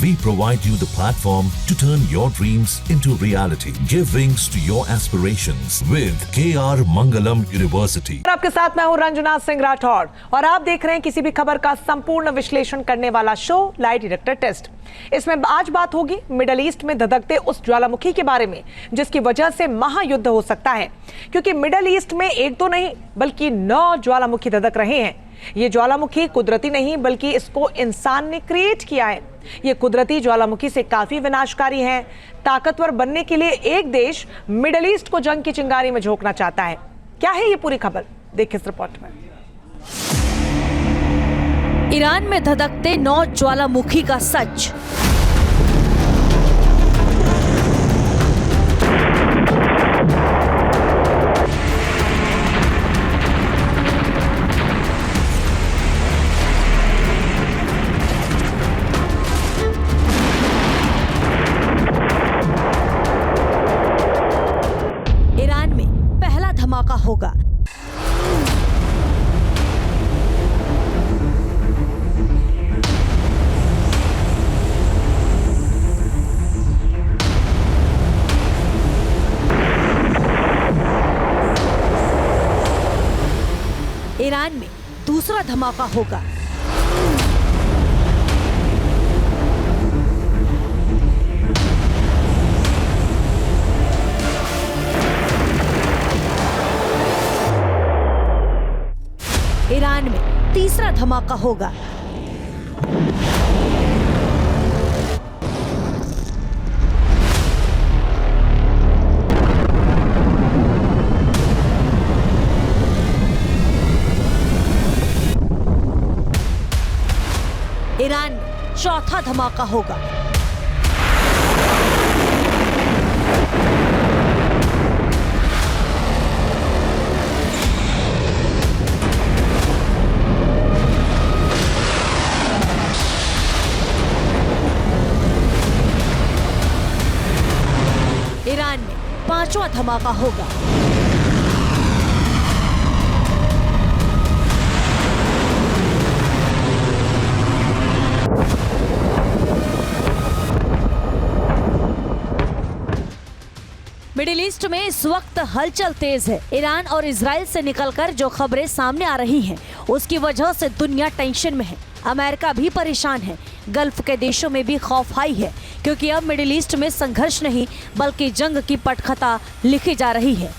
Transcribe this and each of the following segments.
We provide you the platform to turn your dreams into reality. Give wings to your aspirations with KR Mangalam University. आपके साथ मैं हूं रंजना सिंह राठौड़ और आप देख रहे हैं किसी भी खबर का संपूर्ण विश्लेषण करने वाला शो लाई डिटेक्टर टेस्ट। इसमें आज बात होगी मिडिल ईस्ट में धधकते उस ज्वालामुखी के बारे में जिसकी वजह से महायुद्ध हो सकता है, क्योंकि मिडिल ईस्ट में एक तो नहीं बल्कि 9 ज्वालामुखी धधक रहे हैं। ये ज्वालामुखी कुदरती नहीं बल्कि इसको इंसान ने क्रिएट किया है। ये कुदरती ज्वालामुखी से काफी विनाशकारी है। ताकतवर बनने के लिए एक देश मिडिल ईस्ट को जंग की चिंगारी में झोंकना चाहता है। क्या है ये पूरी खबर, देखिए इस रिपोर्ट में। ईरान में धधकते 9 ज्वालामुखी का सच। ईरान में पहला धमाका होगा। ईरान में दूसरा धमाका होगा। ईरान में तीसरा धमाका होगा। ईरान में चौथा धमाका होगा। ईरान में पांचवा धमाका होगा। मिडिल ईस्ट में इस वक्त हलचल तेज है। ईरान और इजराइल से निकलकर जो खबरें सामने आ रही हैं, उसकी वजह से दुनिया टेंशन में है। अमेरिका भी परेशान है। गल्फ के देशों में भी खौफाई है, क्योंकि अब मिडिल ईस्ट में संघर्ष नहीं बल्कि जंग की पटकथा लिखी जा रही है।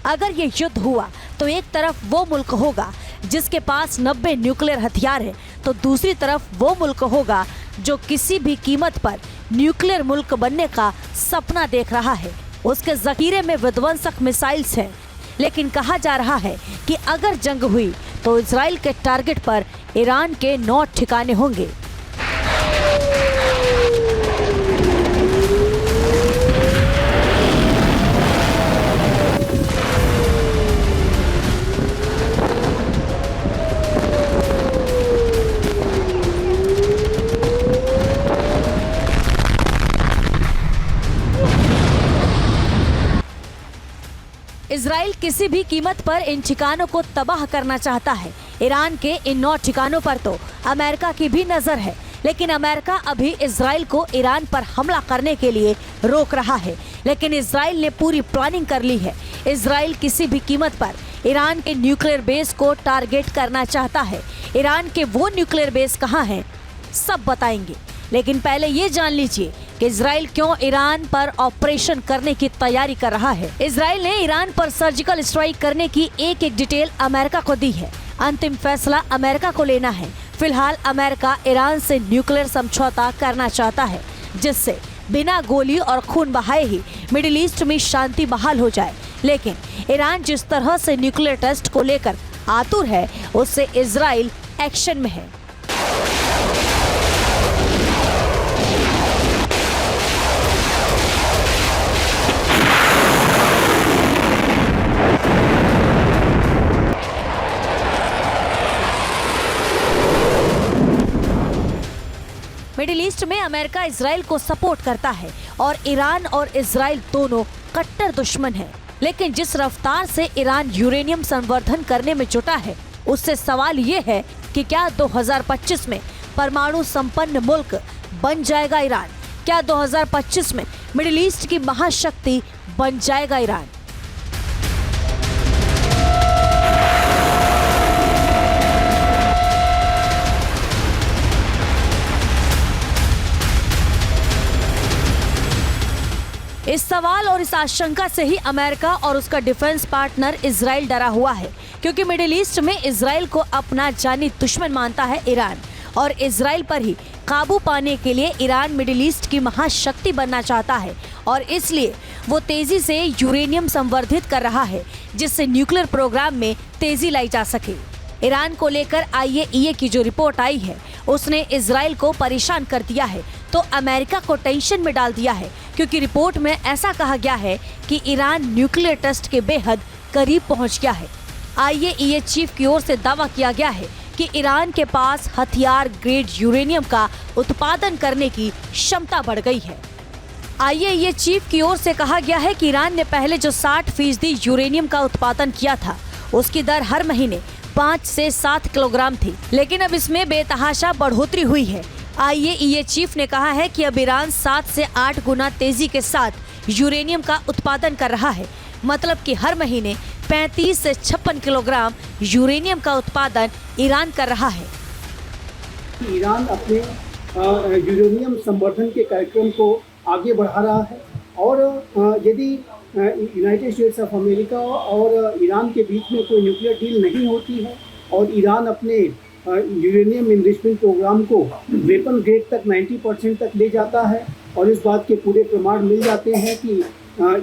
अगर ये युद्ध हुआ तो एक तरफ वो मुल्क होगा जिसके पास 90 न्यूक्लियर हथियार है, तो दूसरी तरफ वो मुल्क होगा जो किसी भी कीमत पर न्यूक्लियर मुल्क बनने का सपना देख रहा है। उसके जखीरे में विध्वंसक मिसाइल्स हैं, लेकिन कहा जा रहा है कि अगर जंग हुई तो इजराइल के टारगेट पर ईरान के 9 ठिकाने होंगे। इजराइल किसी भी कीमत पर इन ठिकानों को तबाह करना चाहता है। ईरान के इन 9 ठिकानों पर तो अमेरिका की भी नजर है, लेकिन अमेरिका अभी इजराइल को ईरान पर हमला करने के लिए रोक रहा है। लेकिन इजराइल ने पूरी प्लानिंग कर ली है। इजराइल किसी भी कीमत पर ईरान के न्यूक्लियर बेस को टारगेट करना चाहता है। ईरान के वो न्यूक्लियर बेस कहाँ हैं, सब बताएंगे। लेकिन पहले ये जान लीजिए कि इजराइल क्यों ईरान पर ऑपरेशन करने की तैयारी कर रहा है। इजराइल ने ईरान पर सर्जिकल स्ट्राइक करने की एक एक डिटेल अमेरिका को दी है। अंतिम फैसला अमेरिका को लेना है। फिलहाल अमेरिका ईरान से न्यूक्लियर समझौता करना चाहता है, जिससे बिना गोली और खून बहाए ही मिडिल ईस्ट में शांति बहाल हो जाए। लेकिन ईरान जिस तरह से न्यूक्लियर टेस्ट को लेकर आतुर है, उससे इजराइल एक्शन में है। मिडिल ईस्ट में अमेरिका इजराइल को सपोर्ट करता है और ईरान और इजराइल दोनों कट्टर दुश्मन हैं। लेकिन जिस रफ्तार से ईरान यूरेनियम संवर्धन करने में जुटा है, उससे सवाल ये है कि क्या 2025 में परमाणु संपन्न मुल्क बन जाएगा ईरान? क्या 2025 में मिडिल ईस्ट की महाशक्ति बन जाएगा ईरान? इस सवाल और इस आशंका से ही अमेरिका और उसका डिफेंस पार्टनर इजराइल डरा हुआ है, क्योंकि मिडिल ईस्ट में इजराइल को अपना जानी दुश्मन मानता है ईरान, और इजराइल पर ही काबू पाने के लिए ईरान मिडिल ईस्ट की महाशक्ति बनना चाहता है और इसलिए वो तेजी से यूरेनियम संवर्धित कर रहा है, जिससे न्यूक्लियर प्रोग्राम में तेजी लाई जा सके। ईरान को लेकर IAEA की जो रिपोर्ट आई है, उसने इजराइल को परेशान कर दिया है, तो अमेरिका को टेंशन में डाल दिया है, क्योंकि रिपोर्ट में ऐसा कहा गया है कि ईरान न्यूक्लियर टेस्ट के बेहद करीब पहुंच गया है। IAEA चीफ की ओर से दावा किया गया है कि ईरान के पास हथियार ग्रेड यूरेनियम का उत्पादन करने की क्षमता बढ़ गई है। IAEA चीफ की ओर से कहा गया है कि ईरान ने पहले जो 60% यूरेनियम का उत्पादन किया था, उसकी दर हर महीने 5 से 7 किलोग्राम थी, लेकिन अब इसमें बेतहाशा बढ़ोतरी हुई है। IAEA चीफ ने कहा है कि अब ईरान 7 से 8 गुना तेजी के साथ यूरेनियम का उत्पादन कर रहा है, मतलब कि हर महीने 35 से 56 किलोग्राम यूरेनियम का उत्पादन ईरान कर रहा है। ईरान अपने यूरेनियम संवर्धन के कार्यक्रम को आगे बढ़ा रहा है और यदि यूनाइटेड स्टेट्स ऑफ अमेरिका और ईरान के बीच में कोई न्यूक्लियर डील नहीं होती है और ईरान अपने यूरेनियम इनरिचमेंट प्रोग्राम को वेपन ग्रेड तक 90% तक ले जाता है और इस बात के पूरे प्रमाण मिल जाते हैं कि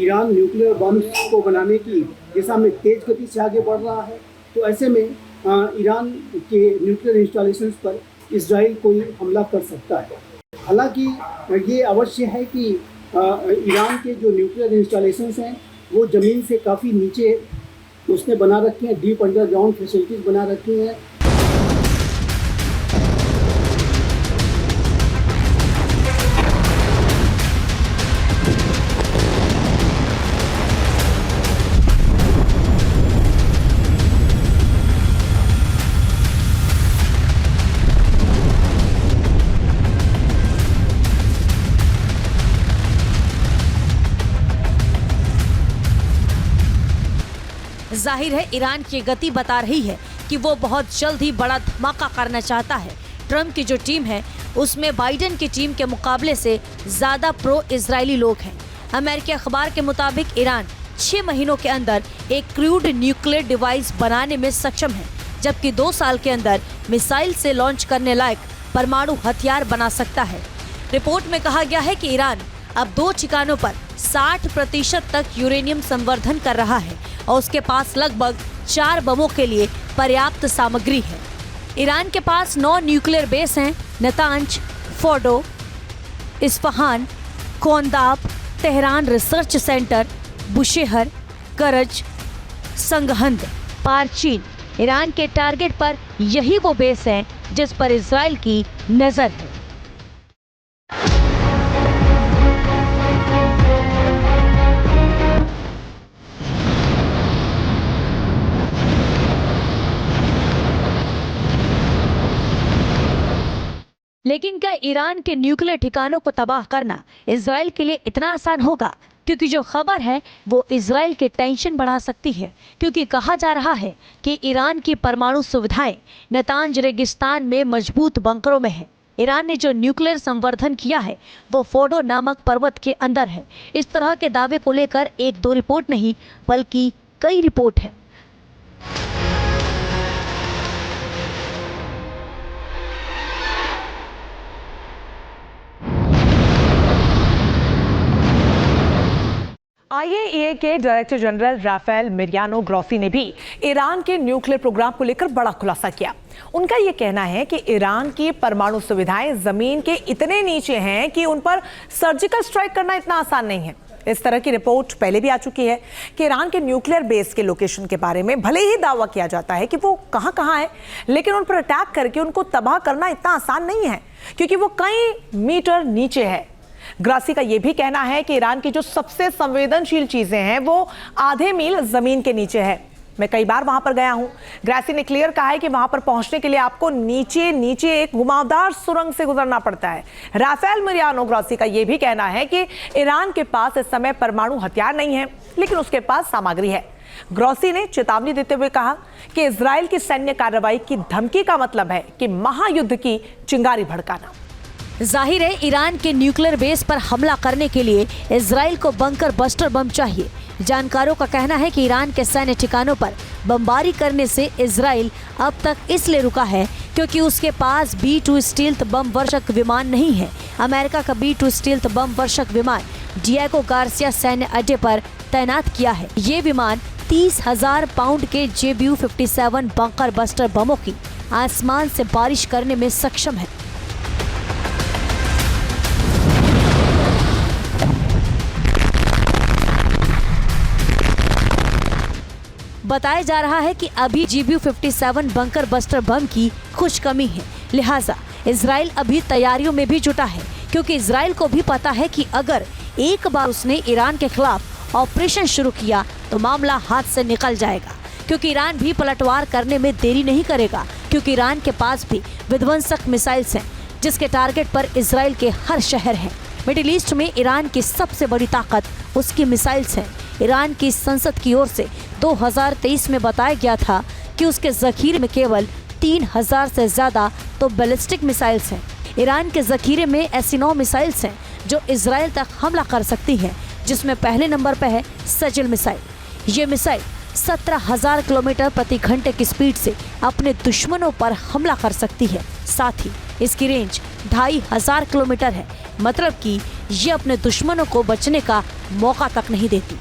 ईरान न्यूक्लियर बम्स को बनाने की दिशा में तेज गति से आगे बढ़ रहा है, तो ऐसे में ईरान के न्यूक्लियर इंस्टॉलेशंस पर इजराइल कोई हमला कर सकता है। हालांकि ये अवश्य है कि ईरान के जो न्यूक्लियर इंस्टॉलेशंस हैं वो ज़मीन से काफ़ी नीचे उसने बना रखी हैं, डीप अंडरग्राउंड फैसिलिटीज़ बना रखी हैं। जाहिर है ईरान की गति बता रही है कि वो बहुत जल्द ही बड़ा धमाका करना चाहता है। ट्रंप की जो टीम है उसमें बाइडेन की टीम के मुकाबले से ज्यादा प्रो इजरायली लोग हैं। अमेरिकी अखबार के मुताबिक ईरान 6 महीनों के अंदर एक क्रूड न्यूक्लियर डिवाइस बनाने में सक्षम है, जबकि 2 साल के अंदर मिसाइल से लॉन्च करने लायक परमाणु हथियार बना सकता है। रिपोर्ट में कहा गया है कि ईरान अब 2 ठिकानों पर 60% तक यूरेनियम संवर्धन कर रहा है और उसके पास लगभग 4 बमों के लिए पर्याप्त सामग्री है। ईरान के पास 9 न्यूक्लियर बेस हैं: Natanz, Fordow, Isfahan, Khondab, Tehran research centre, Bushehr, Karaj, Saghand, पारचीन। Iran के टारगेट पर यही वो बेस हैं जिस पर इजराइल की नजर है। लेकिन क्या ईरान के न्यूक्लियर ठिकानों को तबाह करना इजराइल के लिए इतना आसान होगा? क्योंकि जो खबर है वो इजराइल के टेंशन बढ़ा सकती है, क्योंकि कहा जा रहा है कि ईरान की परमाणु सुविधाएं नतांज रेगिस्तान में मजबूत बंकरों में है। ईरान ने जो न्यूक्लियर संवर्धन किया है वो फोर्डो नामक पर्वत के अंदर है। इस तरह के दावे को लेकर 1-2 रिपोर्ट नहीं बल्कि कई रिपोर्ट है। IAEA के डायरेक्टर जनरल राफेल मेरियानो ग्रोसी ने भी ईरान के न्यूक्लियर प्रोग्राम को लेकर बड़ा खुलासा किया। उनका ये कहना है कि ईरान की परमाणु सुविधाएं जमीन के इतने नीचे हैं कि उन पर सर्जिकल स्ट्राइक करना इतना आसान नहीं है। इस तरह की रिपोर्ट पहले भी आ चुकी है कि ईरान के न्यूक्लियर बेस के लोकेशन के बारे में भले ही दावा किया जाता है कि वो कहां है, लेकिन उन पर अटैक करके उनको तबाह करना इतना आसान नहीं है, क्योंकि वो कई मीटर नीचे है। ग्रासी का यह भी कहना है कि ईरान की जो सबसे संवेदनशील चीजें हैं वो आधे मील जमीन के नीचे है। मैं कई बार वहां पर गया हूं। ग्रासी ने क्लियर कहा है कि वहां पर पहुंचने के लिए आपको नीचे नीचे एक घुमावदार सुरंग से गुजरना पड़ता है। राफेल मरियानो ग्रासी का यह भी कहना है कि ईरान के पास इस समय परमाणु हथियार नहीं है, लेकिन उसके पास सामग्री है। ग्रासी ने चेतावनी देते हुए कहा कि इजराइल की सैन्य कार्रवाई की धमकी का मतलब है कि महायुद्ध की चिंगारी भड़काना। जाहिर है ईरान के न्यूक्लियर बेस पर हमला करने के लिए इजराइल को बंकर बस्टर बम चाहिए। जानकारों का कहना है कि ईरान के सैन्य ठिकानों पर बमबारी करने से इजराइल अब तक इसलिए रुका है क्योंकि उसके पास B-2 स्टील्थ बम वर्षक विमान नहीं है। अमेरिका का B-2 स्टील्थ बम वर्षक विमान डिएगो गार्सिया सैन्य अड्डे पर तैनात किया है। ये विमान 30,000 पाउंड के JBU-57 बंकर बस्टर बमों की आसमान से बारिश करने में सक्षम है। बताया जा रहा है कि अभी JBU-57 बंकर बस्टर बम की कुछ कमी है, लिहाजा इजराइल अभी तैयारियों में भी जुटा है, क्योंकि इजराइल को भी पता है कि अगर एक बार उसने ईरान के खिलाफ ऑपरेशन शुरू किया तो मामला हाथ से निकल जाएगा, क्योंकि ईरान भी पलटवार करने में देरी नहीं करेगा, क्योंकि ईरान के पास भी विध्वंसक मिसाइल्स हैं जिसके टारगेट पर इजराइल के हर शहर है। मिडिल ईस्ट में ईरान की सबसे बड़ी ताकत उसकी मिसाइल्स हैं। ईरान की संसद की ओर से 2023 में बताया गया था कि उसके जखीरे में केवल 3,000 से ज्यादा तो बैलिस्टिक मिसाइल्स हैं। ईरान के जखीरे में ऐसी 9 मिसाइल्स हैं जो इजराइल तक हमला कर सकती हैं, जिसमें पहले नंबर पर है सजिल मिसाइल। ये मिसाइल 17,000 किलोमीटर प्रति घंटे की स्पीड से अपने दुश्मनों पर हमला कर सकती है। साथ ही इसकी रेंज 2,500 किलोमीटर है, मतलब कि ये अपने दुश्मनों को बचने का मौका तक नहीं देती।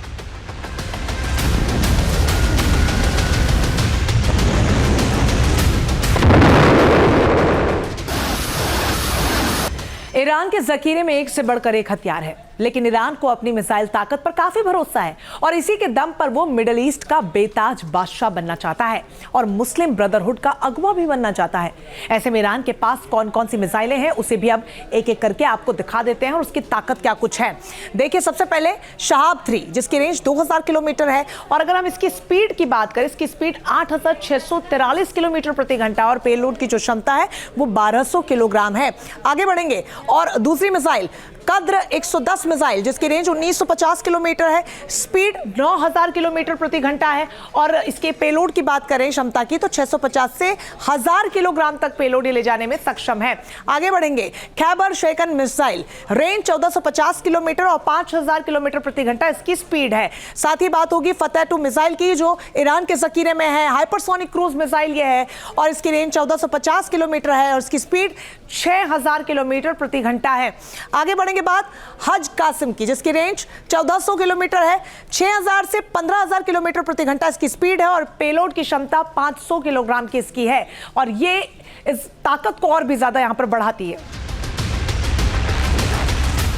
ईरान के जखीरे में एक से बढ़कर एक हथियार है, लेकिन ईरान को अपनी मिसाइल ताकत पर काफी भरोसा है और इसी के दम पर वो मिडिल ईस्ट का बेताज बादशाह बनना चाहता है और मुस्लिम ब्रदरहुड का अगवा भी बनना चाहता है। ऐसे में ईरान के पास कौन कौन सी मिसाइलें हैं उसे भी अब एक एक करके आपको दिखा देते हैं और उसकी ताकत क्या कुछ है। देखिए, सबसे पहले शहाब 3 जिसकी रेंज 2000 किलोमीटर है और अगर हम इसकी स्पीड की बात करें, इसकी स्पीड 8,643 किलोमीटर प्रति घंटा और पेलोड की जो क्षमता है वो 1200 किलोग्राम है। आगे बढ़ेंगे और दूसरी मिसाइल कद्र 110 मिसाइल जिसकी रेंज 1950 किलोमीटर है, स्पीड 9000 किलोमीटर प्रति घंटा है और इसके पेलोड की बात करें क्षमता की तो 650 से 1000 किलोग्राम तक पेलोड ले जाने में सक्षम है। आगे बढ़ेंगे, खैबर शेकन मिसाइल रेंज 1450 किलोमीटर और 5000 किलोमीटर प्रति घंटा इसकी स्पीड है। साथ ही बात होगी फतेह 2 मिसाइल की जो ईरान के जखीरे में है, हाइपरसोनिक क्रूज मिसाइल ये है और इसकी रेंज 1450 किलोमीटर है और इसकी स्पीड 6000 किलोमीटर प्रति घंटा है। आगे बढ़ेंगे बात हज कासिम की जिसकी रेंज 1400 किलोमीटर है, 6000 से 15000 किलोमीटर प्रति घंटा इसकी स्पीड है और पेलोड की क्षमता 500 किलोग्राम की इसकी है और ये इस ताकत को और भी ज्यादा यहां पर बढ़ाती है।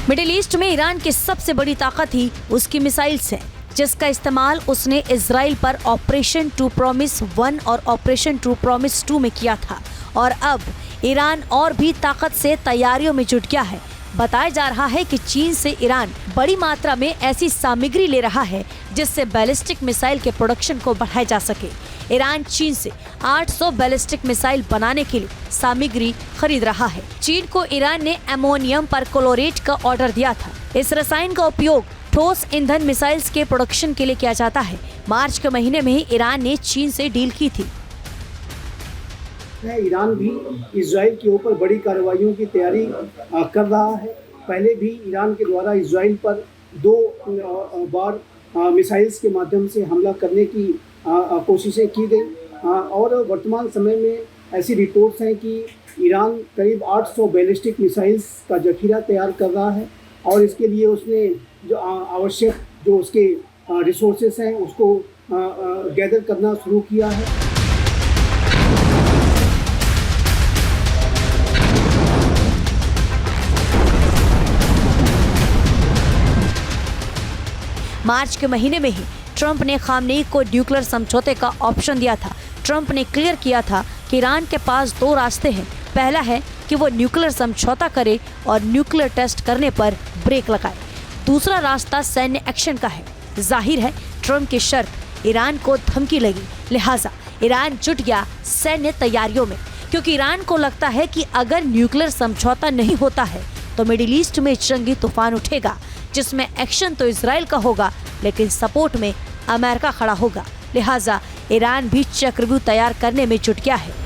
मिडिल ईस्ट में ईरान की सबसे बड़ी ताकत ही उसकी मिसाइल्स है, जिसका इस्तेमाल उसने इजराइल पर ऑपरेशन ट्रू प्रॉमिस 1 और ऑपरेशन ट्रू प्रॉमिस 2 में किया था और अब ईरान और भी ताकत से तैयारियों में जुट गया है। बताया जा रहा है कि चीन से ईरान बड़ी मात्रा में ऐसी सामग्री ले रहा है जिससे बैलिस्टिक मिसाइल के प्रोडक्शन को बढ़ाया जा सके। ईरान चीन से 800 बैलिस्टिक मिसाइल बनाने के लिए सामग्री खरीद रहा है। चीन को ईरान ने अमोनियम परक्लोरेट का ऑर्डर दिया था। इस रसायन का उपयोग ठोस ईंधन मिसाइल्स के प्रोडक्शन के लिए किया जाता है। मार्च के महीने में ही ईरान ने चीन से डील की थी। ईरान भी इजराइल के ऊपर बड़ी कार्रवाइयों की तैयारी कर रहा है। पहले भी ईरान के द्वारा इजराइल पर 2 बार मिसाइल्स के माध्यम से हमला करने की कोशिशें की गई और वर्तमान समय में ऐसी रिपोर्ट्स हैं कि ईरान करीब 800 बैलिस्टिक मिसाइल्स का जखीरा तैयार कर रहा है और इसके लिए उसने जो आवश्यक जो उसके रिसोर्सेस हैं उसको गैदर करना शुरू किया है। मार्च के महीने में ही ट्रंप ने खामनेई को न्यूक्लियर समझौते का ऑप्शन दिया था। ट्रंप ने क्लियर किया था कि ईरान के पास दो रास्ते हैं। पहला है कि वो न्यूक्लियर समझौता करे और न्यूक्लियर टेस्ट करने पर ब्रेक लगाए। दूसरा रास्ता सैन्य एक्शन का है। जाहिर है ट्रंप की शर्त ईरान को धमकी लगी, लिहाजा ईरान जुट गया सैन्य तैयारियों में, क्योंकि ईरान को लगता है कि अगर न्यूक्लियर समझौता नहीं होता है तो मिडिल ईस्ट में जंगी तूफान उठेगा, जिसमें एक्शन तो इजराइल का होगा लेकिन सपोर्ट में अमेरिका खड़ा होगा। लिहाजा ईरान भी चक्रव्यूह तैयार करने में जुट गया है।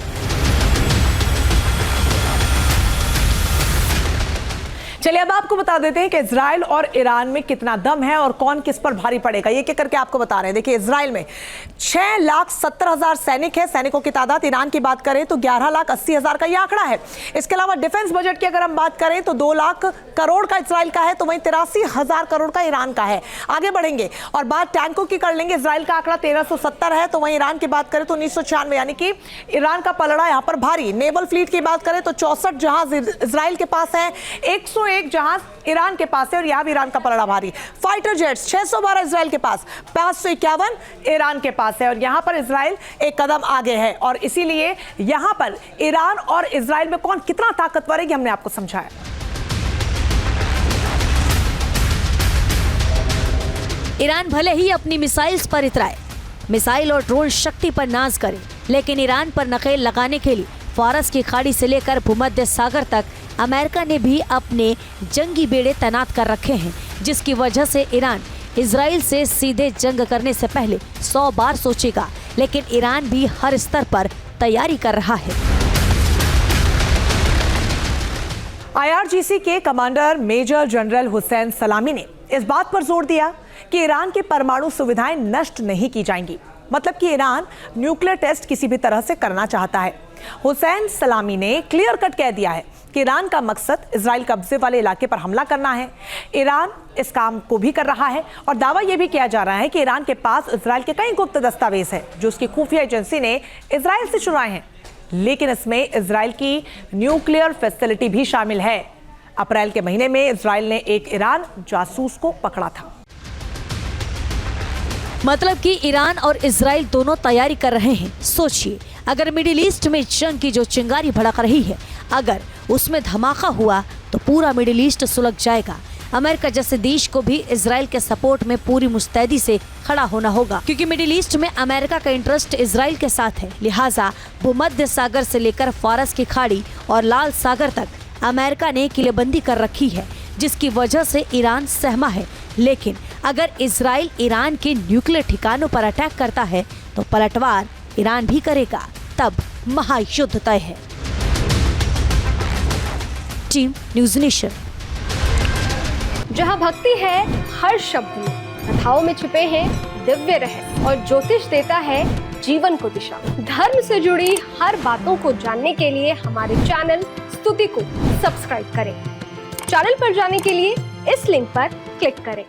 चलिए अब आपको बता देते हैं कि इजराइल और ईरान में कितना दम है और कौन किस पर भारी पड़ेगा। ये क्या करके आपको बता रहे हैं। देखिए, इजराइल में 6,70,000 सैनिक है। सैनिकों की तादाद ईरान की बात करें तो 11,80,000 का ये आंकड़ा है। इसके अलावा डिफेंस बजट की अगर हम बात करें तो 2 लाख करोड़ का इजराइल का है, तो वहीं 83,000 करोड़ का ईरान का है। आगे बढ़ेंगे और बात टैंकों की कर लेंगे। इजराइल का आंकड़ा 1370 है, तो वहीं ईरान की बात करें तो 1996, यानी कि ईरान का पलड़ा यहाँ पर भारी। नेवल फ्लीट की बात करें तो 64 जहाज इजराइल के पास है, 101 जहाज ईरान के पास है और यहां भी ईरान का पलड़ा भारी। फाइटर जेट्स 612 इजराइल के पास, 551 ईरान के पास है और यहां पर इजराइल एक कदम आगे है। और इसीलिए यहां पर ईरान और इजराइल में कौन कितना ताकतवर है, हमने आपको समझाया। ईरान भले ही अपनी मिसाइल्स पर इतराए, मिसाइल और ड्रोन शक्ति पर नाज करे, लेकिन ईरान पर नकेल लगाने के लिए फारस की खाड़ी से लेकर भूमध्य सागर तक अमेरिका ने भी अपने जंगी बेड़े तैनात कर रखे हैं, जिसकी वजह से ईरान इजराइल से सीधे जंग करने से पहले 100 बार सोचेगा। लेकिन ईरान भी हर स्तर पर तैयारी कर रहा है। IRGC के कमांडर मेजर जनरल हुसैन सलामी ने इस बात पर जोर दिया कि ईरान की परमाणु सुविधाएं नष्ट नहीं की जाएंगी, मतलब कि ईरान न्यूक्लियर टेस्ट किसी भी तरह से करना चाहता है। हुसैन सलामी ने क्लियर कट कह दिया है कि ईरान का मकसद इजराइल कब्जे वाले इलाके पर हमला करना है। ईरान इस काम को भी कर रहा है और दावा यह भी किया जा रहा है कि ईरान के पास इजराइल के कई गुप्त दस्तावेज हैं जो उसकी खुफिया एजेंसी ने इजराइल से चुराए हैं, लेकिन इसमें इजराइल की न्यूक्लियर फैसिलिटी भी शामिल है। अप्रैल के महीने में इजराइल ने एक ईरान जासूस को पकड़ा था। मतलब कि ईरान और इजराइल दोनों तैयारी कर रहे हैं। सोचिए, अगर मिडिल ईस्ट में जंग की जो चिंगारी भड़क रही है, अगर उसमें धमाका हुआ तो पूरा मिडिल ईस्ट सुलग जाएगा। अमेरिका जैसे देश को भी इजराइल के सपोर्ट में पूरी मुस्तैदी से खड़ा होना होगा, क्योंकि मिडिल ईस्ट में अमेरिका का इंटरेस्ट इजराइल के साथ है। लिहाजा भूमध्य सागर से लेकर फारस की खाड़ी और लाल सागर तक अमेरिका ने किलेबंदी कर रखी है, जिसकी वजह से ईरान सहमा है। लेकिन अगर इजराइल ईरान के न्यूक्लियर ठिकानों पर अटैक करता है तो पलटवार ईरान भी करेगा, तब महायुद्ध तय है। Team news nation. जहां भक्ति है हर शब्द में, कथाओं में छिपे हैं दिव्य रहस्य और ज्योतिष देता है जीवन को दिशा। धर्म से जुड़ी हर बातों को जानने के लिए हमारे चैनल स्तुति को सब्सक्राइब करें। चैनल पर जाने के लिए इस लिंक पर क्लिक करें।